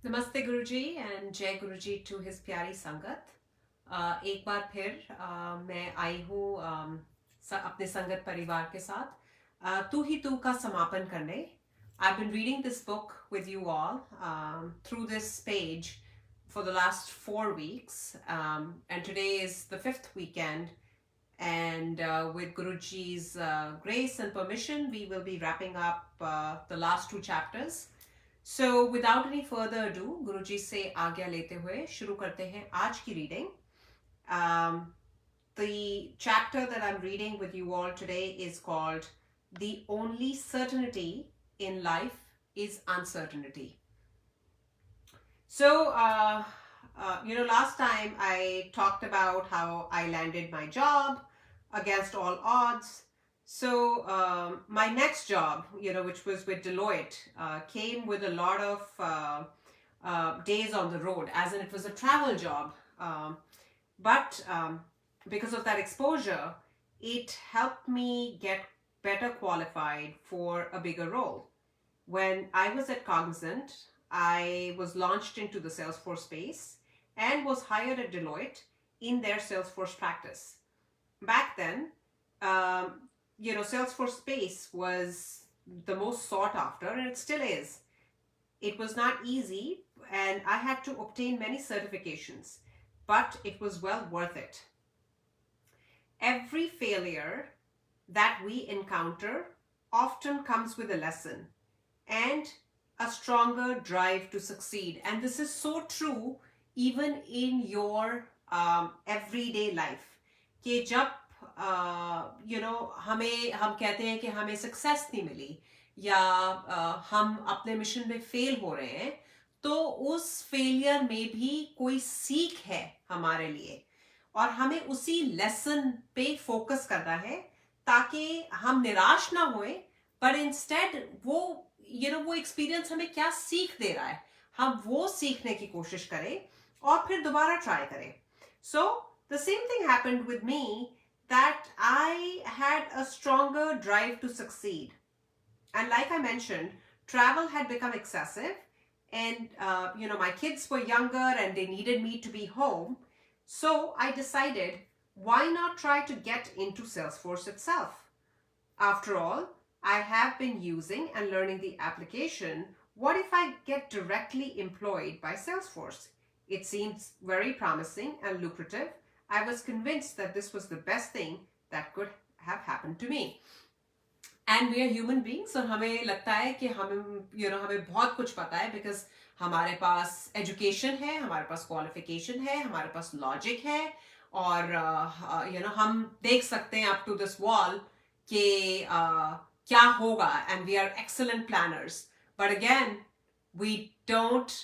नमस्ते गुरुजी एंड जय गुरुजी to his प्यारी संगत। एक बार फिर मैं आई हूँ अपने संगत परिवार के साथ तू ही तू का समापन करने। I've been reading this book with you all through this page for the last 4 weeks, and today is the fifth weekend. And with Guruji's grace and permission, we will be wrapping up the last two chapters. So without any further ado, गुरुजी से आज्ञा लेते हुए शुरू करते हैं आज की reading. Um, the chapter that I'm reading with you all today is called "The Only Certainty in Life is Uncertainty." So, last time I talked about how I landed my job against all odds. So my next job, which was with Deloitte, came with a lot of days on the road, as in it was a travel job. But because of that exposure, it helped me get better qualified for a bigger role. When I was at Cognizant, I was launched into the Salesforce space and was hired at Deloitte in their Salesforce practice. Back then, Salesforce space was the most sought after, and it still is. It was not easy, and I had to obtain many certifications, but it was well worth it. Every failure that we encounter often comes with a lesson and a stronger drive to succeed. And this is so true even in your everyday life. कि जब हम कहते हैं कि हमें success नहीं मिली या हम अपने मिशन में फेल हो रहे हैं, तो उस फेलियर में भी कोई सीख है हमारे लिए और हमें उसी लेसन पे फोकस करना है ताकि हम निराश ना होए, पर इंस्टेड वो एक्सपीरियंस हमें क्या सीख दे रहा है, हम वो सीखने की कोशिश करें और फिर दोबारा ट्राई करें. So the same thing happened with me, that I had a stronger drive to succeed. And like I mentioned, travel had become excessive, and my kids were younger and they needed me to be home. So I decided, why not try to get into Salesforce itself? After all, I have been using and learning the application. What if I get directly employed by Salesforce? It seems very promising and lucrative. I was convinced that this was the best thing that could have happened to me. And we are human beings, और हमें लगता है कि हमें बहुत कुछ पता है, because हमारे पास एजुकेशन है, हमारे पास क्वालिफिकेशन है, हमारे पास लॉजिक है, और हम देख सकते हैं अप टू दिस वॉल कि क्या होगा, and we are excellent planners. But again, we don't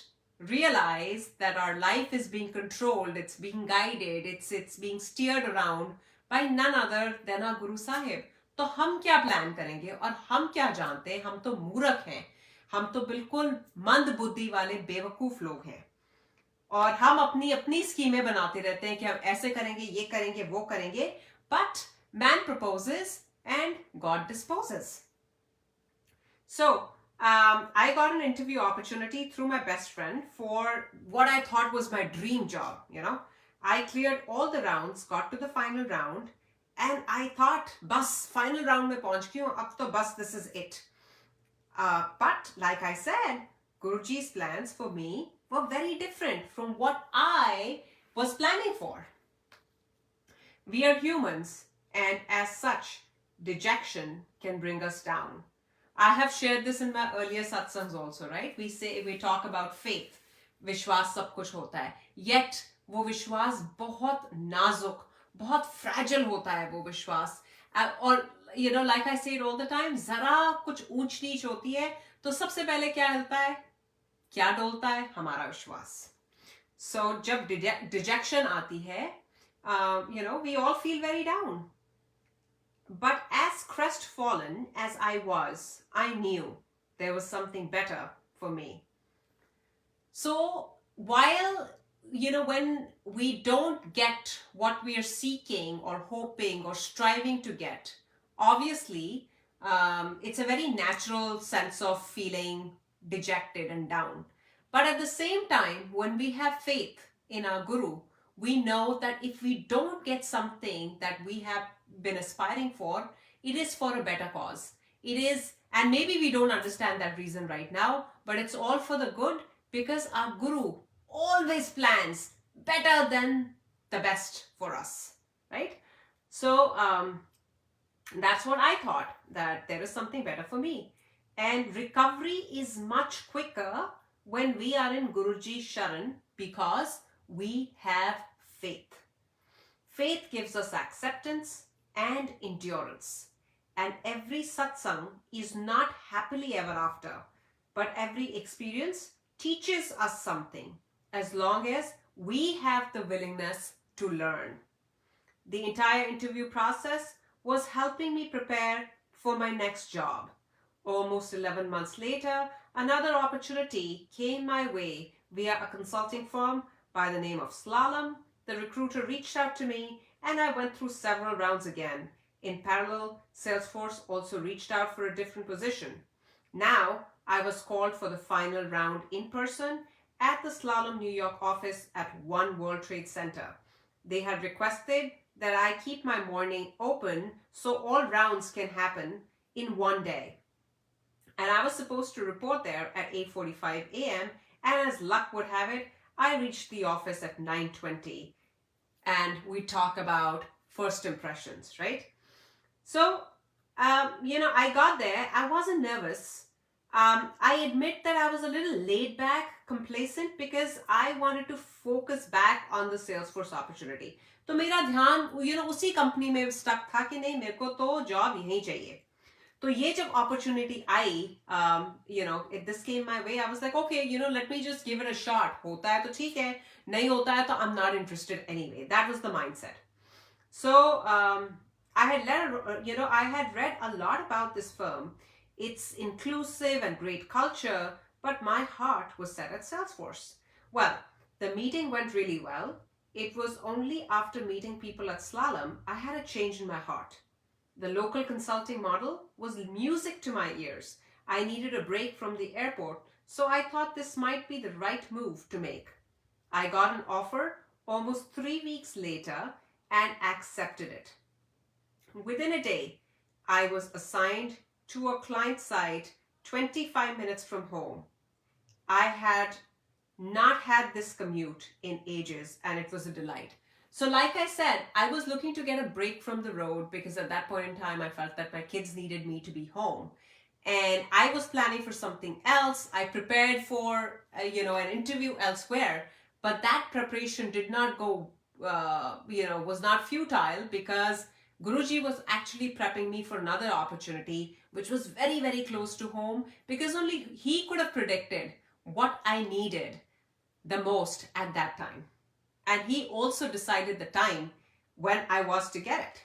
realize that our life is being controlled, it's being guided, it's being steered around by none other than our Guru Sahib. तो हम क्या plan करेंगे और हम क्या जानते हैं? हम तो मूर्ख हैं, हम तो बिल्कुल मंद बुद्धि वाले बेवकूफ लोग हैं, और हम अपनी अपनी स्कीमें बनाते रहते हैं कि हम ऐसे करेंगे, ये करेंगे, वो करेंगे. But man proposes and God disposes. So I got an interview opportunity through my best friend for what I thought was my dream job. I cleared all the rounds, got to the final round, and I thought, bas, final round mein pahunch gayi hu, ab to bas, this is it. But like I said, Guruji's plans for me were very different from what I was planning for. We are humans, and as such, dejection can bring us down. I have shared this in my earlier satsangs also, right? We talk about faith. विश्वास सब कुछ होता है, yet वो विश्वास बहुत नाजुक, बहुत फ्रैजिल होता है वो विश्वास. और like I say it all the time, जरा कुछ ऊंच नीच होती है तो सबसे पहले क्या हिलता है, क्या डोलता है? हमारा विश्वास. So जब डिजेक्शन आती है, we all feel very down. But as crestfallen as I was, I knew there was something better for me. So while, when we don't get what we are seeking or hoping or striving to get, obviously, it's a very natural sense of feeling dejected and down. But at the same time, when we have faith in our Guru, we know that if we don't get something that we have been aspiring for, it is for a better cause. It is, and maybe we don't understand that reason right now, but it's all for the good because our Guru always plans better than the best for us, right? So that's what I thought, that there is something better for me. And recovery is much quicker when we are in Guruji's Sharan because we have faith. Faith gives us acceptance and endurance. And every satsang is not happily ever after, but every experience teaches us something as long as we have the willingness to learn. The entire interview process was helping me prepare for my next job. Almost 11 months later, another opportunity came my way via a consulting firm by the name of Slalom. The recruiter reached out to me and I went through several rounds again. In parallel, Salesforce also reached out for a different position. Now, I was called for the final round in person at the Slalom New York office at One World Trade Center. They had requested that I keep my morning open so all rounds can happen in one day. And I was supposed to report there at 8:45 a.m. and as luck would have it, I reached the office at 9:20. And we talk about first impressions, right? So, I got there. I wasn't nervous. I admit that I was a little laid back, complacent because I wanted to focus back on the Salesforce opportunity. तो मेरा ध्यान उसी company में stuck था कि नहीं, मेरे को तो जॉब यहीं चाहिए. तो ये जब opportunity I, this came my way. I was like, okay, let me just give it a shot. होता है तो ठीक है, नहीं होता है तो I'm not interested anyway. That was the mindset. So I had read a lot about this firm. It's inclusive and great culture, but my heart was set at Salesforce. Well, the meeting went really well. It was only after meeting people at Slalom I had a change in my heart. The local consulting model was music to my ears. I needed a break from the airport, so I thought this might be the right move to make. I got an offer almost 3 weeks later and accepted it. Within a day, I was assigned to a client site 25 minutes from home. I had not had this commute in ages and it was a delight. So like I said, I was looking to get a break from the road because at that point in time, I felt that my kids needed me to be home. And I was planning for something else. I prepared for, an interview elsewhere. But that preparation did not go, was not futile because Guruji was actually prepping me for another opportunity, which was very, very close to home because only he could have predicted what I needed the most at that time. And he also decided the time when I was to get it.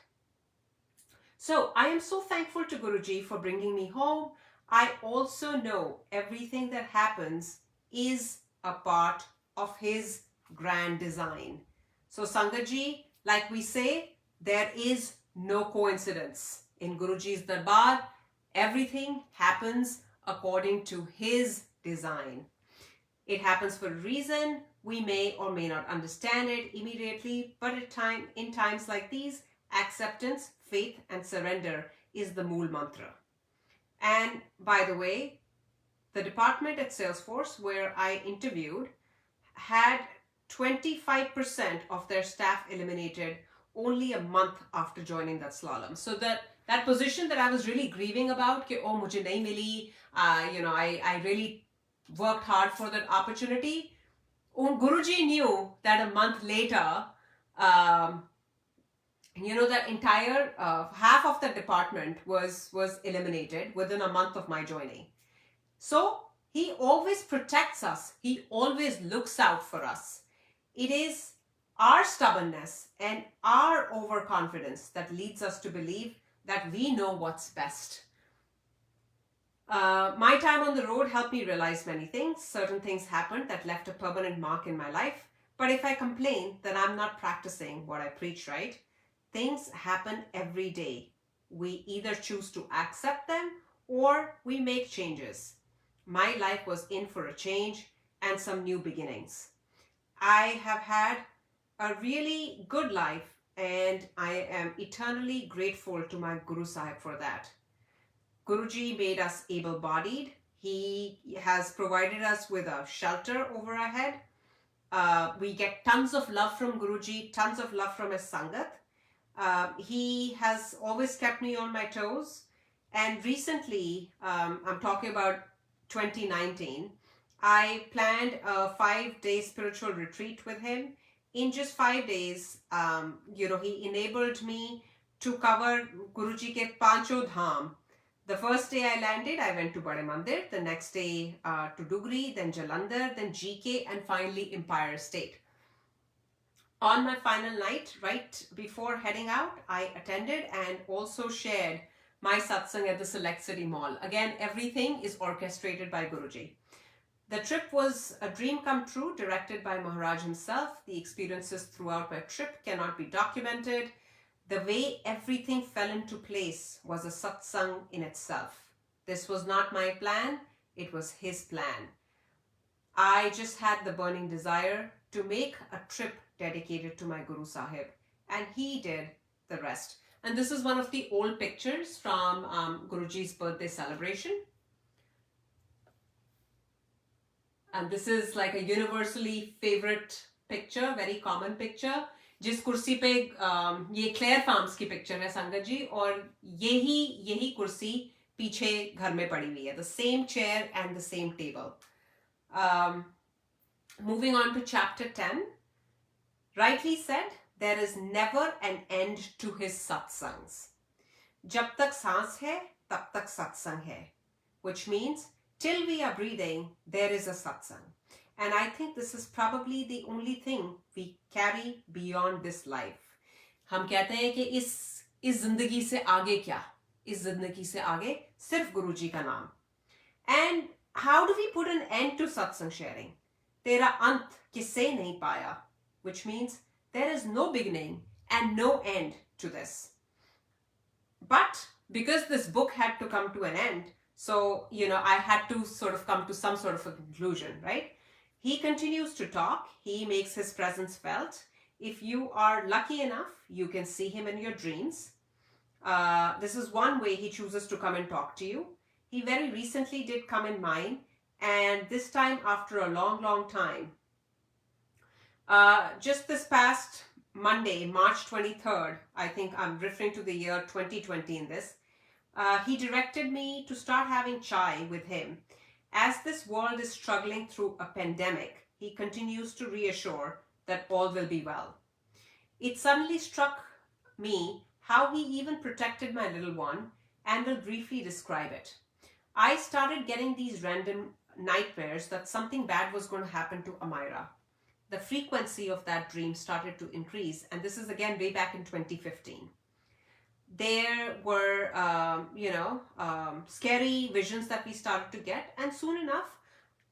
So I am so thankful to Guruji for bringing me home. I also know everything that happens is a part of his grand design. So Sangaji, like we say, there is no coincidence. In Guruji's Darbar, everything happens according to his design. It happens for a reason. We may or may not understand it immediately, but in times like these, acceptance, faith, and surrender is the Mool Mantra. And by the way, the department at Salesforce where I interviewed had 25% of their staff eliminated only a month after joining that Slalom. So that position that I was really grieving about, कि oh मुझे नहीं मिली, I really worked hard for that opportunity. Guruji knew that a month later, the entire half of the department was eliminated within a month of my joining. So he always protects us. He always looks out for us. It is our stubbornness and our overconfidence that leads us to believe that we know what's best. My time on the road helped me realize many things. Certain things happened that left a permanent mark in my life. But if I complain, then I'm not practicing what I preach, right? Things happen every day. We either choose to accept them or we make changes. My life was in for a change and some new beginnings. I have had a really good life, and I am eternally grateful to my Guru Sahib for that. Guruji made us able-bodied. He has provided us with a shelter over our head. We get tons of love from Guruji, tons of love from his Sangat. He has always kept me on my toes. And recently, I'm talking about 2019, I planned a 5-day spiritual retreat with him. In just 5 days, he enabled me to cover Guruji ke Pancho Dham. The first day I landed, I went to Bade Mandir. The next day to Dugri, then Jalandhar, then GK, and finally Empire State. On my final night, right before heading out, I attended and also shared my satsang at the Select City Mall. Again, everything is orchestrated by Guruji. The trip was a dream come true, directed by Maharaj himself. The experiences throughout my trip cannot be documented. The way everything fell into place was a satsang in itself. This was not my plan, it was his plan. I just had the burning desire to make a trip dedicated to my Guru Sahib, and he did the rest. And this is one of the old pictures from Guruji's birthday celebration. And this is like a universally favorite picture, very common picture. जिस कुर्सी पे ये clear farms की picture है संगत जी, और यही कुर्सी पीछे घर में पड़ी हुई है. The same chair and the same table. Moving on to chapter 10. Rightly said, there is never an end to his satsangs. जब तक सांस है, तब तक satsang है. Which means, till we are breathing, there is a satsang. And I think this is probably the only thing we carry beyond this life. हम कहते हैं कि इस जिंदगी से आगे क्या? इस जिंदगी से आगे सिर्फ गुरुजी का नाम. And how do we put an end to satsang sharing? तेरा अंत किससे नहीं पाया. Which means there is no beginning and no end to this. But because this book had to come to an end, so, I had to sort of come to some sort of a conclusion, right? He continues to talk. He makes his presence felt. If you are lucky enough, you can see him in your dreams. This is one way he chooses to come and talk to you. He very recently did come in mine, and this time after a long, long time. Just this past Monday, March 23rd, I think I'm referring to the year 2020 in this, he directed me to start having chai with him. As this world is struggling through a pandemic, he continues to reassure that all will be well. It suddenly struck me how he even protected my little one, and will briefly describe it. I started getting these random nightmares that something bad was going to happen to Amira. The frequency of that dream started to increase, and this is again way back in 2015. There were, scary visions that we started to get. And soon enough,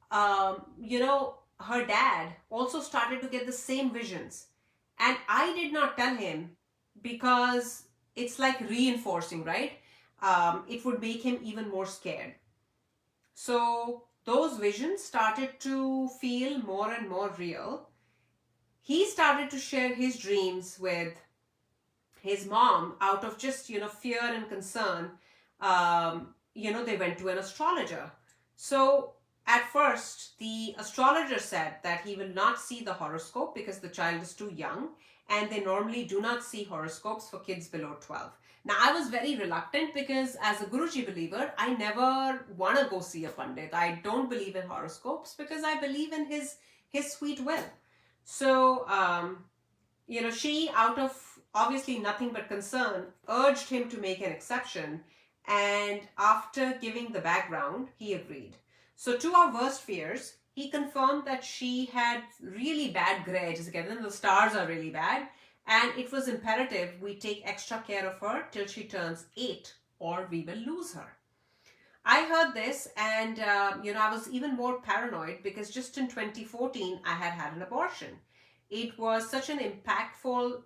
her dad also started to get the same visions. And I did not tell him because it's like reinforcing, right? It would make him even more scared. So those visions started to feel more and more real. He started to share his dreams with his mom out of just, fear and concern. They went to an astrologer. So at first, the astrologer said that he will not see the horoscope because the child is too young, and they normally do not see horoscopes for kids below 12. Now, I was very reluctant because as a Guruji believer, I never want to go see a Pandit. I don't believe in horoscopes because I believe in his sweet will. So, she, out of obviously nothing but concern, urged him to make an exception, and after giving the background, he agreed. So to our worst fears, he confirmed that she had really bad grades, again, the stars are really bad, and it was imperative we take extra care of her till she turns 8 or we will lose her. I heard this and, I was even more paranoid because just in 2014, I had an abortion. It was such an impactful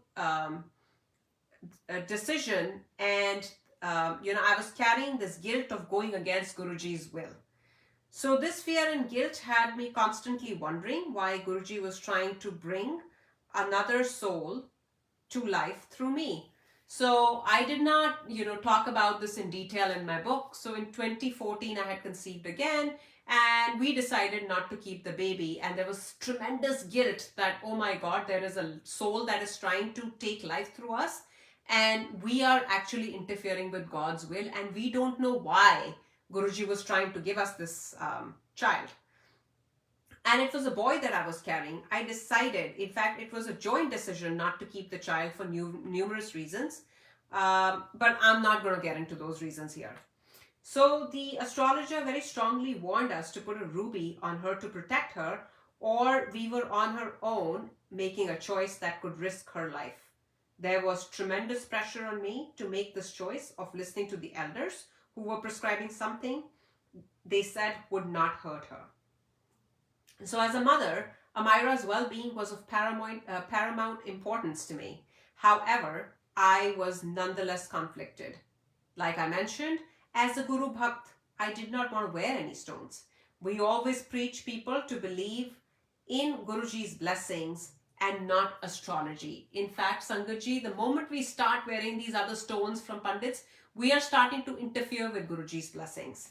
decision, and I was carrying this guilt of going against Guruji's will. So this fear and guilt had me constantly wondering why Guruji was trying to bring another soul to life through me. So I did not, talk about this in detail in my book. So in 2014, I had conceived again, and we decided not to keep the baby. And there was tremendous guilt that, oh my God, there is a soul that is trying to take life through us, and we are actually interfering with God's will, and we don't know why Guruji was trying to give us this child. And it was a boy that I was carrying. I decided, in fact, it was a joint decision not to keep the child for numerous reasons. But I'm not going to get into those reasons here. So the astrologer very strongly warned us to put a ruby on her to protect her, or we were on her own making a choice that could risk her life. There was tremendous pressure on me to make this choice of listening to the elders who were prescribing something they said would not hurt her. So as a mother, Amira's well-being was of paramount importance to me. However, I was nonetheless conflicted. Like I mentioned, as a Guru Bhakt, I did not want to wear any stones. We always preach people to believe in Guruji's blessings and not astrology. In fact, Sangatji, the moment we start wearing these other stones from Pandits, we are starting to interfere with Guruji's blessings.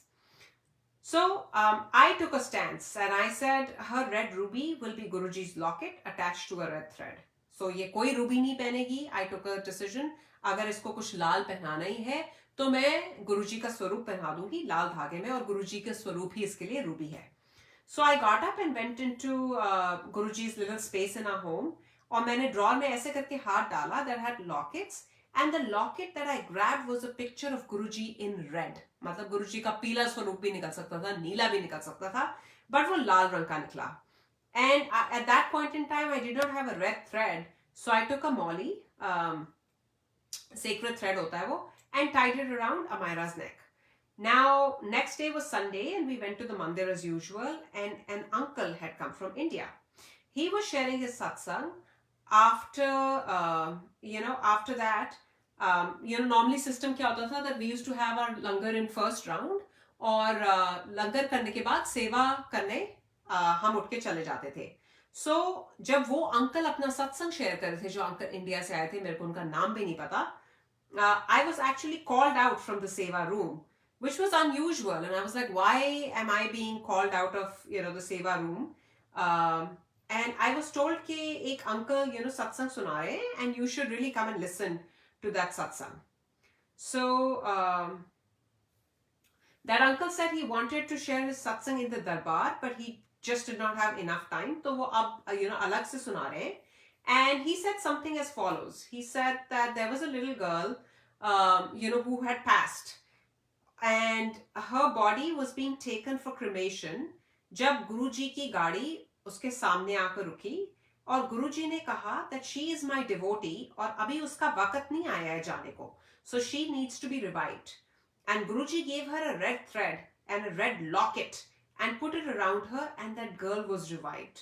So I took a stance and I said her red ruby will be Guruji's locket attached to a red thread. So ये कोई ruby नहीं पहनेगी. I took a decision. अगर इसको कुछ लाल पहनाना ही है तो मैं गुरुजी का स्वरूप पहना दूंगी लाल धागे में, और गुरुजी का स्वरूप ही इसके लिए रूबी है. So I got up and went into Guruji's little space in our home, और मैंने ड्रॉर में ऐसे करके हाथ डाला that had lockets, and the locket that I grabbed was a picture of Guruji in red. मतलब गुरुजी का पीला स्वरूप भी निकल सकता था, नीला भी निकल सकता था, but वो लाल रंग का निकला. And at that point in time, I did not have a red thread, so I took a molly, sacred thread होता है वो, and tied it around Amira's neck. Now, next day was Sunday, and we went to the mandir as usual, and an uncle had come from India. He was sharing his satsang. After, after that, normally system क्या होता था that we used to have our langar in first round, और लंगर करने के बाद सेवा करने हम उठ के चले जाते थे. So जब वो अंकल अपना सत्संग शेयर कर रहे थे, जो अंकल इंडिया से आए थे, मेरे को उनका नाम भी नहीं पता, I was actually called out from the seva room, which was unusual, and I was like, why am I being called out of the seva room? And I was told कि एक uncle satsang सुना रहे हैं, and you should really come and listen to that satsang. So that uncle said he wanted to share his satsang in the darbar, but he just did not have enough time. तो वो अब अलग से सुना रहे हैं. And he said something as follows. He said that there was a little girl, who had passed, and her body was being taken for cremation. जब गुरुजी की गाड़ी उसके सामने आकर रुकी, और गुरुजी ने कहा that she is my devotee, और अभी उसका वक्त नहीं आया है जाने को, so she needs to be revived. And Guruji gave her a red thread and a red locket and put it around her, and that girl was revived.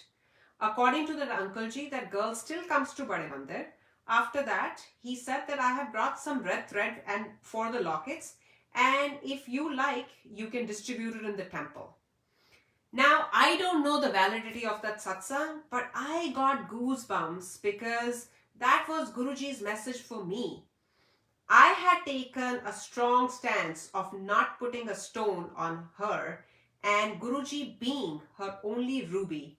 According to that uncle ji, that girl still comes to Bade Mandir. After that, he said that I have brought some red thread and for the lockets, and if you like, you can distribute it in the temple. Now, I don't know the validity of that satsang, but I got goosebumps because that was Guruji's message for me. I had taken a strong stance of not putting a stone on her, and Guruji being her only ruby,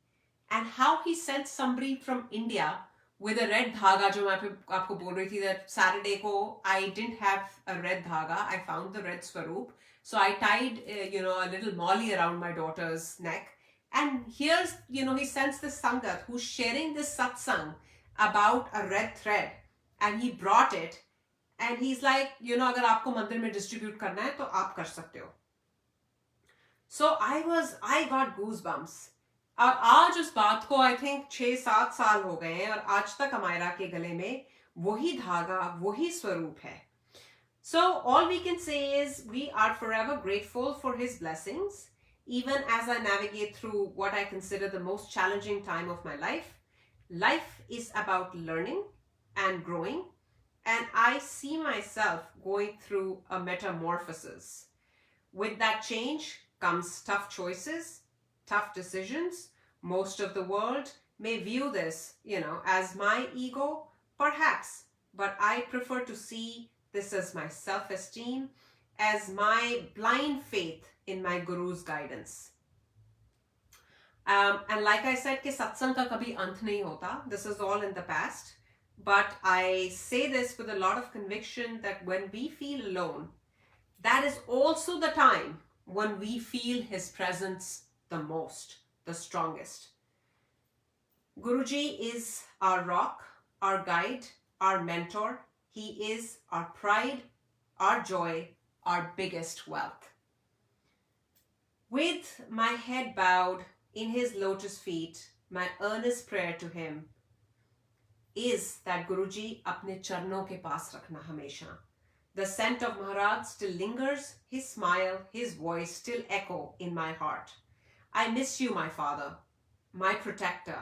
and how he sent somebody from India with a red dhaga, जो मैं आपको बोल रही थी that Saturday को I didn't have a red dhaga, I found the red swaroop, so I tied a little molly around my daughter's neck, and here's he sends this sangat who's sharing this satsang about a red thread, and he brought it, and he's like अगर आपको मंदिर में distribute करना है तो आप कर सकते हो. So I got goosebumps. और आज उस बात को I think 6-7 साल हो गए हैं, और आज तक अमायरा के गले में वही धागा, वही स्वरूप है. So all we can say is we are forever grateful for his blessings, even as I navigate through what I consider the most challenging time of my life. Life is about learning and growing, and I see myself going through a metamorphosis. With that change comes tough choices, tough decisions. Most of the world may view this, as my ego, perhaps, but I prefer to see this as my self-esteem, as my blind faith in my Guru's guidance. And like I said, कि सत्संग का कभी अंत नहीं होता. This is all in the past. But I say this with a lot of conviction that when we feel alone, that is also the time when we feel his presence the most, the strongest. Guruji is our rock, our guide, our mentor. He is our pride, our joy, our biggest wealth. With my head bowed in his lotus feet, my earnest prayer to him is that Guruji apne charnon ke paas rakhna hamesha. The scent of Maharaj still lingers, his smile, his voice still echo in my heart. I miss you, my father, my protector.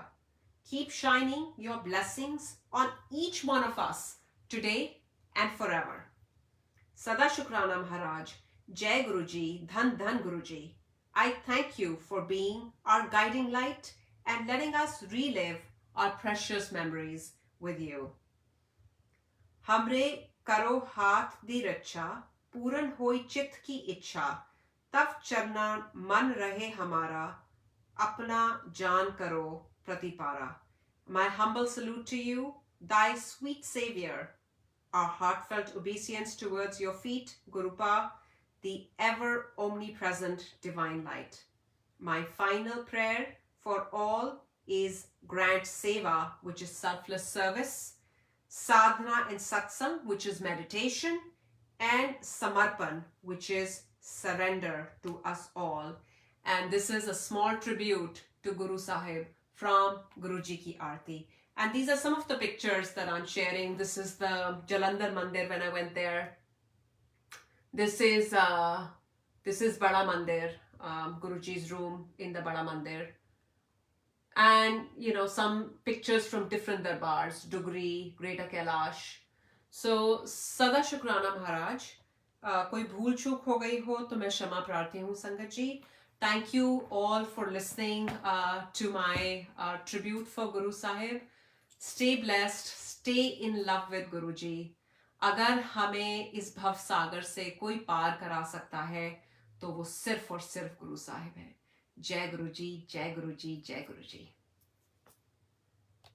Keep shining your blessings on each one of us today and forever. Sada Shukrana Maharaj, Jai Guruji, Dhan Dhan Guruji. I thank you for being our guiding light and letting us relive our precious memories with you. Hamre karo haath di racha, puran hoi chit ki ichha, taf charna man rahe hamara, apna jaan karo pratipara. My humble salute to you, thy sweet Savior, our heartfelt obeisance towards your feet, Gurupa, the ever omnipresent divine light. My final prayer for all is grant seva, which is selfless service, sadhana and satsang, which is meditation, and samarpan, which is surrender to us all. And this is a small tribute to Guru Sahib from Guruji Ki Aarti. And these are some of the pictures that I'm sharing. This is the Jalandhar Mandir when I went there. This is Bada Mandir, Guruji's room in the Bada Mandir. And, some pictures from different darbars, Dugri, Greater Kailash. So, Sada Shukrana Maharaj. कोई भूल चूक हो गई हो तो मैं क्षमा प्रार्थी हूँ संगत जी. Thank you all for listening to my tribute for Guru Sahib. Stay blessed, stay in love with Guruji. अगर हमें इस भव सागर से कोई पार करा सकता है तो वो सिर्फ और सिर्फ गुरु साहिब है. जय गुरुजी, जय गुरुजी, जय गुरुजी.